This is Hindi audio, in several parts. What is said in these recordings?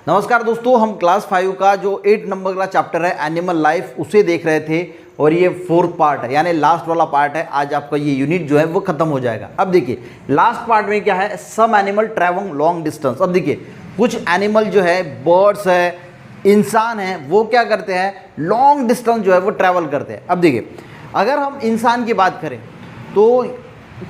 नमस्कार दोस्तों, हम क्लास 5 का जो 8 नंबर का चैप्टर है एनिमल लाइफ उसे देख रहे थे और ये 4th पार्ट है यानी लास्ट वाला पार्ट है। आज आपका ये यूनिट जो है वो खत्म हो जाएगा। अब देखिए लास्ट पार्ट में क्या है, some animal travel long distance. अब देखिए कुछ एनिमल जो है, बर्ड्स है, इंसान है, वो क्या करते हैं, लॉन्ग डिस्टेंस जो है वो ट्रैवल करते हैं। अब देखिए अगर हम इंसान की बात करें तो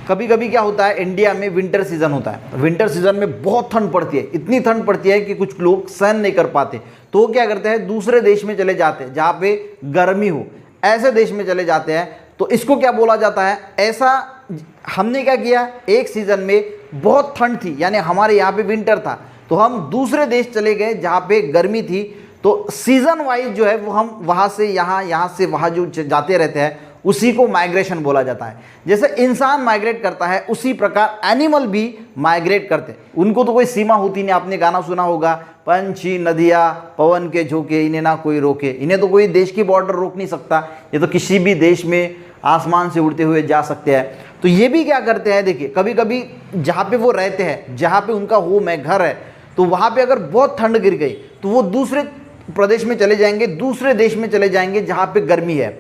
कभी कभी क्या होता है, इंडिया में विंटर सीजन होता है। विंटर सीजन में बहुत ठंड पड़ती है, इतनी ठंड पड़ती है कि कुछ लोग सहन नहीं कर पाते, तो वो क्या करते हैं, दूसरे देश में चले जाते हैं जहाँ पे गर्मी हो, ऐसे देश में चले जाते हैं। तो इसको क्या बोला जाता है, ऐसा हमने क्या किया, एक सीजन में बहुत ठंड थी यानी हमारे यहाँ पे विंटर था, तो हम दूसरे देश चले गए जहाँ पे गर्मी थी। तो सीजन वाइज जो है वो हम वहाँ से यहाँ, यहाँ से वहाँ जो जाते रहते हैं उसी को माइग्रेशन बोला जाता है। जैसे इंसान माइग्रेट करता है उसी प्रकार एनिमल भी माइग्रेट करते हैं। उनको तो कोई सीमा होती नहीं। आपने गाना सुना होगा, पंछी नदियाँ पवन के झोंके, इन्हें ना कोई रोके। इन्हें तो कोई देश की बॉर्डर रोक नहीं सकता, ये तो किसी भी देश में आसमान से उड़ते हुए जा सकते हैं। तो ये भी क्या करते हैं, देखिए कभी कभी जहाँ पे वो रहते हैं, जहाँ पे उनका होम है, घर है, तो वहाँ पे अगर बहुत ठंड गिर गई तो वो दूसरे प्रदेश में चले जाएंगे, दूसरे देश में चले जाएंगे जहाँ पे गर्मी है।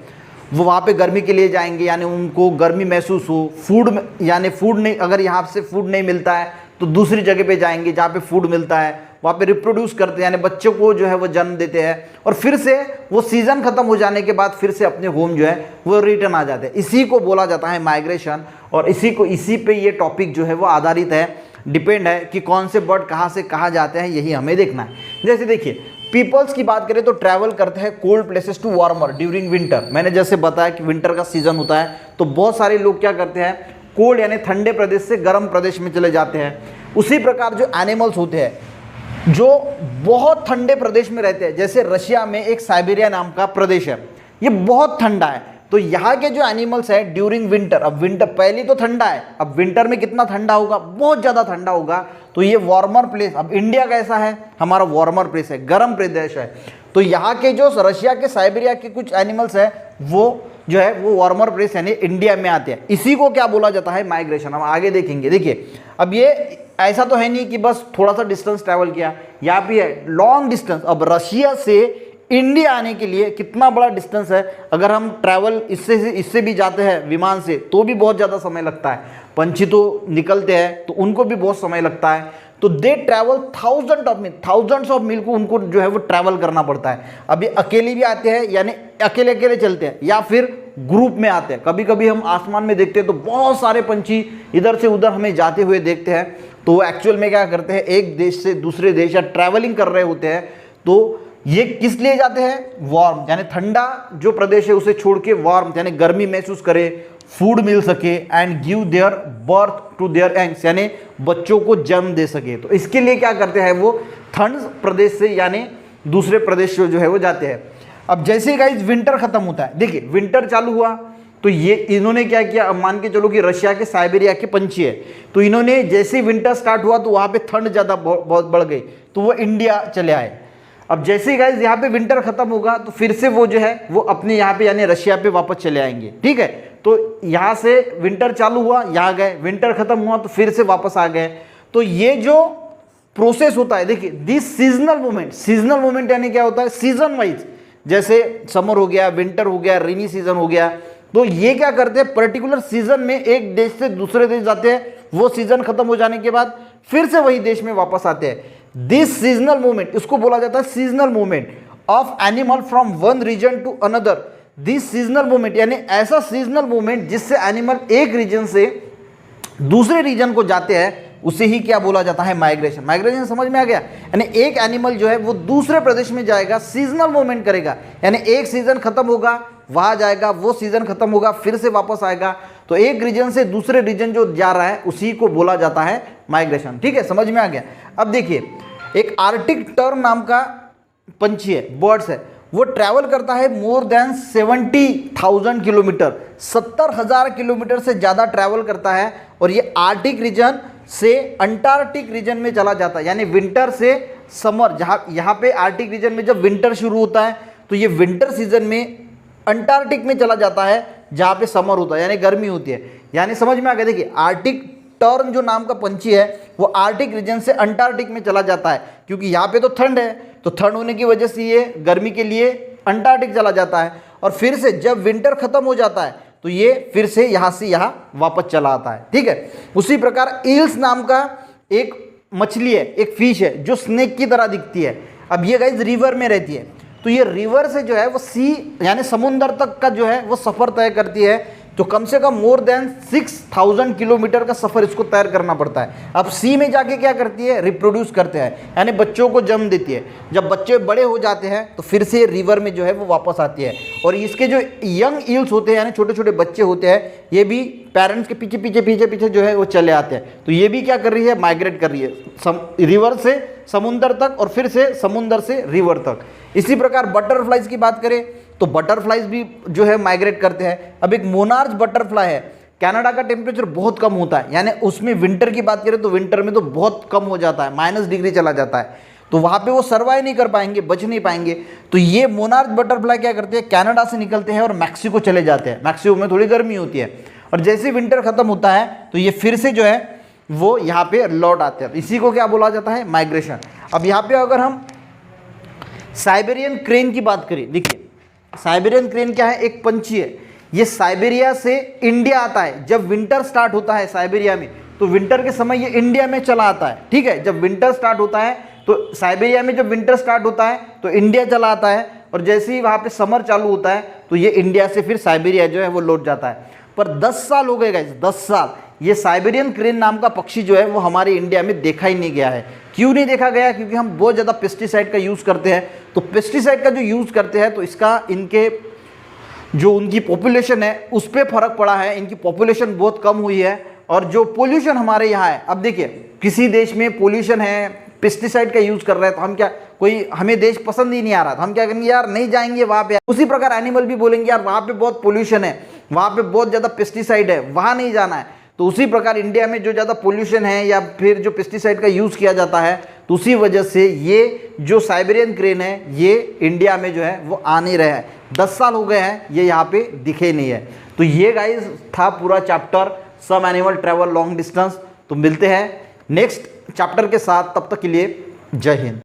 वो वहाँ पे गर्मी के लिए जाएंगे यानी उनको गर्मी महसूस हो। फूड यानी फूड नहीं, अगर यहाँ से फूड नहीं मिलता है तो दूसरी जगह पे जाएंगे जहाँ पे फूड मिलता है, वहाँ पे रिप्रोड्यूस करते हैं यानी बच्चों को जो है वो जन्म देते हैं, और फिर से वो सीज़न ख़त्म हो जाने के बाद फिर से अपने होम जो है वो रिटर्न आ जाते हैं। इसी को बोला जाता है माइग्रेशन, और इसी पे ये टॉपिक जो है वो आधारित है, डिपेंड है कि कौन से बर्ड कहाँ से कहाँ जाते हैं, यही हमें देखना है। जैसे देखिए पीपल्स की बात करें तो ट्रैवल करते हैं cold places to warmer during winter. मैंने जैसे बताया कि विंटर का सीजन होता है तो बहुत सारे लोग क्या करते हैं, कोल्ड यानी ठंडे प्रदेश से गर्म प्रदेश में चले जाते हैं। उसी प्रकार जो एनिमल्स होते हैं जो बहुत ठंडे प्रदेश में रहते हैं, जैसे रशिया में एक साइबेरिया नाम का प्रदेश है, ये बहुत ठंडा है। तो यहाँ के जो एनिमल्स है ड्यूरिंग विंटर, अब विंटर पहले तो ठंडा है, अब विंटर में कितना ठंडा होगा, बहुत ज़्यादा ठंडा होगा। तो ये वार्मर प्लेस, अब इंडिया कैसा है, हमारा वार्मर प्लेस है, गर्म प्रदेश है। तो यहाँ के जो रशिया के साइबेरिया के कुछ एनिमल्स है वो जो है वो वार्मर प्लेस यानी इंडिया में आते हैं। इसी को क्या बोला जाता है, माइग्रेशन। हम आगे देखेंगे। देखिए अब ये ऐसा तो है नहीं कि बस थोड़ा सा डिस्टेंस ट्रैवल किया, यहाँ भी है लॉन्ग डिस्टेंस। अब रशिया से इंडिया आने के लिए कितना बड़ा डिस्टेंस है, अगर हम ट्रैवल इससे भी जाते हैं विमान से तो भी बहुत ज़्यादा समय लगता है। पंछी तो निकलते हैं तो उनको भी बहुत समय लगता है। तो they travel thousands of mile को उनको जो है वो ट्रैवल करना पड़ता है। अभी अकेले भी आते हैं यानी अकेले अकेले चलते हैं, या फिर ग्रुप में आते हैं। कभी कभी हम आसमान में देखते हैं तो बहुत सारे पंछी इधर से उधर हमें जाते हुए देखते हैं, तो वो एक्चुअल में क्या करते हैं, एक देश से दूसरे देश या ट्रैवलिंग कर रहे होते हैं। तो ये किस लिए जाते हैं, वार्म यानी ठंडा जो प्रदेश है उसे छोड़ के वार्म यानी गर्मी महसूस करे, फूड मिल सके, and give their birth to their youngs यानी बच्चों को जन्म दे सके। तो इसके लिए क्या करते हैं, वो ठंड प्रदेश से यानी दूसरे प्रदेश जो है वो जाते हैं। अब जैसे गाइस विंटर खत्म होता है, देखिए विंटर चालू हुआ तो ये इन्होंने क्या किया, अब मान के चलो कि रशिया के साइबेरिया के पंछी है, तो इन्होंने जैसे विंटर स्टार्ट हुआ तो वहाँ पे ठंड ज़्यादा बहुत बढ़ गई, तो वो इंडिया चले आए। अब जैसे ही गाइस यहाँ पे विंटर खत्म होगा तो फिर से वो जो है वो अपने यहाँ पे यानी रशिया पे वापस चले आएंगे। ठीक है, तो यहाँ से विंटर चालू हुआ, यहाँ गए, विंटर खत्म हुआ तो फिर से वापस आ गए। तो ये जो प्रोसेस होता है, देखिए दिस सीजनल मूवमेंट यानी क्या होता है, सीजन वाइज, जैसे समर हो गया, विंटर हो गया, रेनी सीजन हो गया, तो ये क्या करते हैं, पर्टिकुलर सीजन में एक देश से दूसरे देश जाते हैं, वो सीजन खत्म हो जाने के बाद फिर से वही देश में वापस आते हैं। दिस सीजनल मूवमेंट, इसको बोला जाता है seasonal movement of animal from one region to another. This seasonal movement यानी ऐसा सीजनल मूवमेंट जिससे एनिमल एक रीजन से दूसरे रीजन को जाते हैं, उसे ही क्या बोला जाता है, माइग्रेशन। माइग्रेशन समझ में आ गया, यानी एक एनिमल जो है वो दूसरे प्रदेश में जाएगा, सीजनल मूवमेंट करेगा, यानी एक सीजन खत्म होगा वहां जाएगा, वो सीजन खत्म होगा फिर से वापस आएगा। तो एक रीजन से दूसरे रीजन जो जा रहा है उसी को बोला जाता है माइग्रेशन। ठीक है, समझ में आ गया। अब देखिए एक आर्टिक टर्न नाम का पंछी है, बर्ड्स है, वो ट्रैवल करता है मोर देन 70,000 किलोमीटर, 70,000 किलोमीटर से ज़्यादा ट्रैवल करता है, और ये आर्टिक रीजन से अंटार्कटिक रीजन में चला जाता है, यानी विंटर से समर। जहाँ यहाँ पे आर्टिक रीजन में जब विंटर शुरू होता है तो ये विंटर सीजन में अंटार्कटिक में चला जाता है जहाँ पे समर होता है यानी गर्मी होती है। यानी समझ में आ गया, देखिए आर्टिक टर्न जो नाम का पंछी है वो आर्टिक रीजन से अंटार्कटिक में चला जाता है, क्योंकि यहाँ पे तो ठंड है, तो ठंड होने की वजह से ये गर्मी के लिए अंटार्कटिक चला जाता है। और फिर से जब विंटर खत्म हो जाता है तो ये फिर से यहाँ वापस चला आता है, ठीक है। उसी प्रकार ईल्स नाम का एक मछली है, एक फिश है जो स्नेक की तरह दिखती है। अब ये गाइस रिवर में रहती है, तो ये रिवर से जो है वो सी यानी समुद्र तक का जो है वो सफ़र तय करती है। तो कम से कम मोर देन 6000 किलोमीटर का सफ़र इसको तैर करना पड़ता है। अब सी में जाके क्या करती है, रिप्रोड्यूस करते हैं, यानी बच्चों को जन्म देती है। जब बच्चे बड़े हो जाते हैं तो फिर से रिवर में जो है वो वापस आती है। और इसके जो यंग ईल्स होते हैं यानी छोटे छोटे बच्चे होते हैं, ये भी पेरेंट्स के पीछे पीछे पीछे पीछे जो है वो चले आते हैं। तो ये भी क्या कर रही है, माइग्रेट कर रही है रिवर से समुंदर तक और फिर से समुंदर से रिवर तक। इसी प्रकार बटरफ्लाइज की बात करें तो बटरफ्लाइज भी जो है माइग्रेट करते हैं। अब एक मोनार्च बटरफ्लाई है, कनाडा का टेम्परेचर बहुत कम होता है, यानी उसमें विंटर की बात करें तो विंटर में तो बहुत कम हो जाता है, -डिग्री चला जाता है, तो वहाँ पे वो सर्वाइव नहीं कर पाएंगे, बच नहीं पाएंगे। तो ये मोनार्च बटरफ्लाई क्या करते हैं, कनाडा से निकलते हैं और मैक्सिको चले जाते हैं। मैक्सिको में थोड़ी गर्मी होती है और जैसे विंटर खत्म होता है तो ये फिर से जो है वो यहाँ पे लौट आते हैं। इसी को क्या बोला जाता है, माइग्रेशन। अब यहाँ पे अगर हम साइबेरियन क्रेन की बात करें, देखिए साइबेरियन क्रेन क्या है, एक पंछी है। ये साइबेरिया से इंडिया आता है। जब विंटर स्टार्ट होता है साइबेरिया में तो विंटर के समय ये इंडिया में चला आता है, ठीक है। जब विंटर स्टार्ट होता है तो साइबेरिया में जब विंटर स्टार्ट होता है तो इंडिया चला आता है, और जैसे ही वहाँ पे समर चालू होता है तो ये इंडिया से फिर साइबेरिया जो है वो लौट जाता है। पर 10 साल हो गए गाइस, 10 साल ये साइबेरियन क्रेन नाम का पक्षी जो है वो हमारे इंडिया में देखा ही नहीं गया है। क्यों नहीं देखा गया, क्योंकि हम बहुत ज़्यादा पेस्टिसाइड का यूज़ करते हैं। तो पेस्टिसाइड का जो यूज़ करते हैं तो इसका इनके जो उनकी पॉपुलेशन है उस पर फर्क पड़ा है, इनकी पॉपुलेशन बहुत कम हुई है। और जो पोल्यूशन हमारे यहाँ है, अब देखिए किसी देश में पोल्यूशन है, पेस्टिसाइड का यूज़ कर रहे हैं, तो हम क्या, कोई हमें देश पसंद ही नहीं आ रहा, तो हम क्या करेंगे, यार नहीं जाएंगे वहाँ पे। उसी प्रकार एनिमल भी बोलेंगे यार वहाँ पे बहुत पोल्यूशन है, वहाँ पे बहुत ज़्यादा पेस्टिसाइड है, वहाँ नहीं जाना है। तो उसी प्रकार इंडिया में जो ज़्यादा पोल्यूशन है या फिर जो पेस्टिसाइड का यूज़ किया जाता है, तो उसी वजह से ये जो साइबेरियन क्रेन है ये इंडिया में जो है वो आ नहीं रहा है। 10 साल हो गए हैं ये यहाँ पे दिखे नहीं है। तो ये गाइस था पूरा chapter some animal travel long distance. तो मिलते हैं नेक्स्ट चैप्टर के साथ, तब तक के लिए जय हिंद।